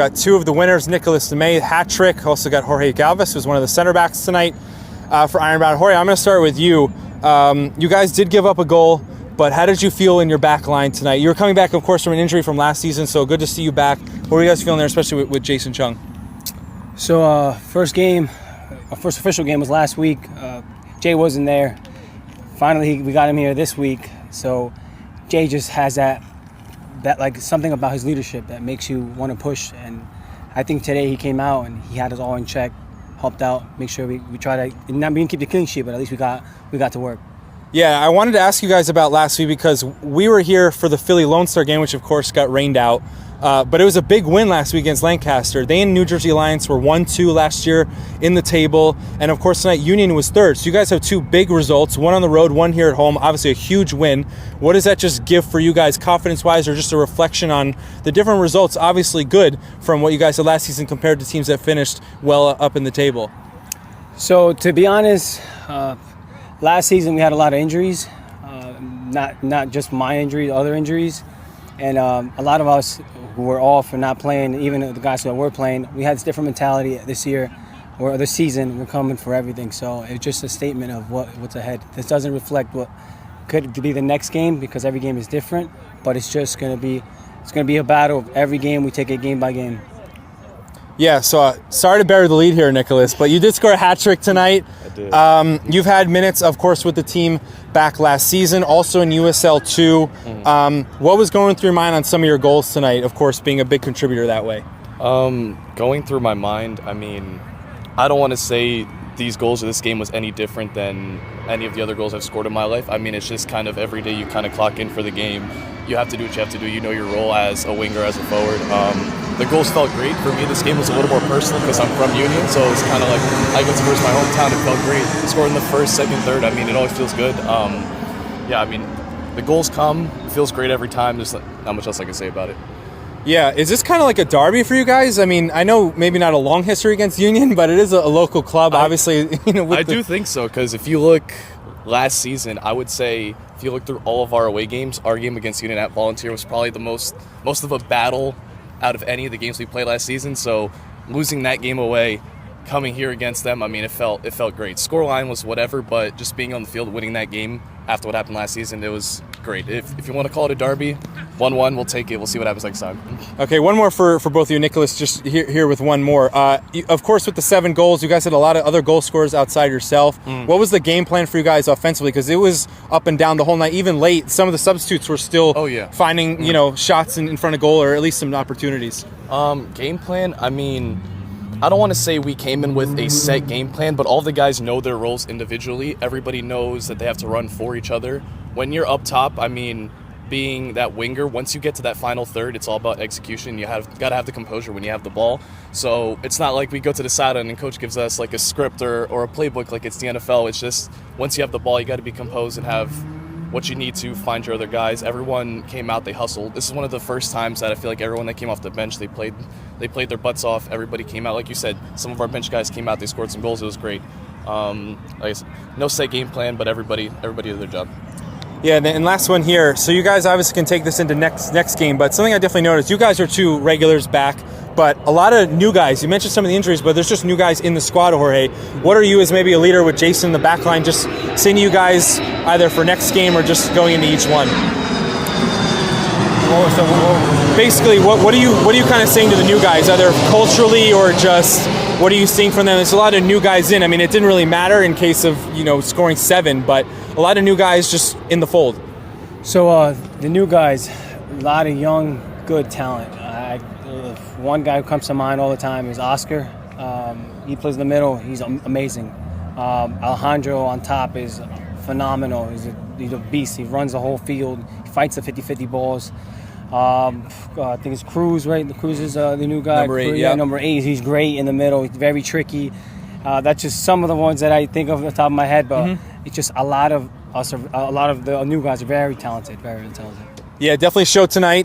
got two of the winners, Nicholas Demey, hat trick. Also got Jorge Galvez, who's one of the center backs tonight for Ironbound. Jorge, I'm going to start with you. You guys did give up a goal, but how did you feel in your back line tonight? You were coming back, of course, from an injury from last season, so good to see you back. What were you guys feeling there, especially with Jason Chung? So first official game was last week. Jay wasn't there. Finally, we got him here this week. So Jay just has that like something about his leadership that makes you want to push. And I think today he came out and he had us all in check, helped out, make sure we try to not even keep the clean sheet, but at least we got to work. Yeah, I wanted to ask you guys about last week because we were here for the Philly Lone Star game, which of course got rained out. But it was a big win last week against Lancaster. They and New Jersey Alliance were 1-2 last year in the table. And of course tonight Union was third. So you guys have two big results, one on the road, one here at home. Obviously a huge win. What does that just give for you guys confidence-wise, or just a reflection on the different results? Obviously good from what you guys did last season compared to teams that finished well up in the table. So to be honest, last season we had a lot of injuries, not just my injuries, other injuries. And a lot of us who were off and not playing, even the guys that were playing, we had this different mentality this year or this season. We're coming for everything. So it's just a statement of what's ahead. This doesn't reflect what could be the next game because every game is different. But it's just going to be a battle. Every game we take it game by game. Yeah, so sorry to bury the lead here, Nicholas, but you did score a hat trick tonight. I did. You've had minutes, of course, with the team back last season, also in USL 2. What was going through your mind on some of your goals tonight, of course, being a big contributor that way? Going through my mind, I mean, I don't want to say these goals or this game was any different than any of the other goals I've scored in my life. I mean, it's just kind of every day you kind of clock in for the game. You have to do what you have to do. You know your role as a winger, as a forward. The goals felt great. For me, this game was a little more personal because I'm from Union, so it's kind of like I get to versus my hometown. It felt great. Scoring the first, second, third, I mean, it always feels good. Yeah, I mean, the goals come. It feels great every time. There's not much else I can say about it. Yeah, is this kind of like a derby for you guys? I mean, I know maybe not a long history against Union, but it is a local club, obviously. I do think so, because if you look last season, I would say if you look through all of our away games, our game against Union at Volunteer was probably the most of a battle out of any of the games we played last season. So losing that game away, coming here against them, I mean, it felt great. Scoreline was whatever, but just being on the field, winning that game after what happened last season, it was great. If you want to call it a derby, 1-1, we'll take it. We'll see what happens next time. Okay, one more for both of you. Nicholas, just here with one more. Of course, with the 7 goals, you guys had a lot of other goal scorers outside yourself. What was the game plan for you guys offensively? Because it was up and down the whole night. Even late, some of the substitutes were still finding shots in front of goal, or at least some opportunities. Game plan, I mean, I don't want to say we came in with a set game plan, but all the guys know their roles individually. Everybody knows that they have to run for each other. When you're up top, I mean, being that winger, once you get to that final third, it's all about execution. You got to have the composure when you have the ball. So it's not like we go to the sideline and coach gives us like a script or a playbook like it's the NFL. It's just once you have the ball, you got to be composed and have what you need to find your other guys. Everyone came out, they hustled. This is one of the first times that I feel like everyone that came off the bench, they played their butts off. Everybody came out. Like you said, some of our bench guys came out, they scored some goals. It was great. Like I said, no set game plan, but everybody did their job. Yeah, and last one here. So you guys obviously can take this into next game, but something I definitely noticed, you guys are 2 regulars back, but a lot of new guys. You mentioned some of the injuries, but there's just new guys in the squad, Jorge. What are you as maybe a leader with Jason in the back line, just seeing you guys either for next game or just going into each one? Basically, what are you kind of saying to the new guys, either culturally or just what are you seeing from them? There's a lot of new guys in. I mean, it didn't really matter in case of scoring 7, but a lot of new guys just in the fold. So the new guys, a lot of young, good talent. One guy who comes to mind all the time is Oscar. He plays in the middle. He's amazing. Alejandro on top is phenomenal. He's a beast. He runs the whole field. He fights the 50-50 balls. I think it's Cruz, right? The Cruz is the new guy. Number 8, yeah. Number 8. He's great in the middle. He's very tricky. That's just some of the ones that I think of off the top of my head, but it's just a lot of the new guys are very talented, very talented. Yeah, definitely showed tonight.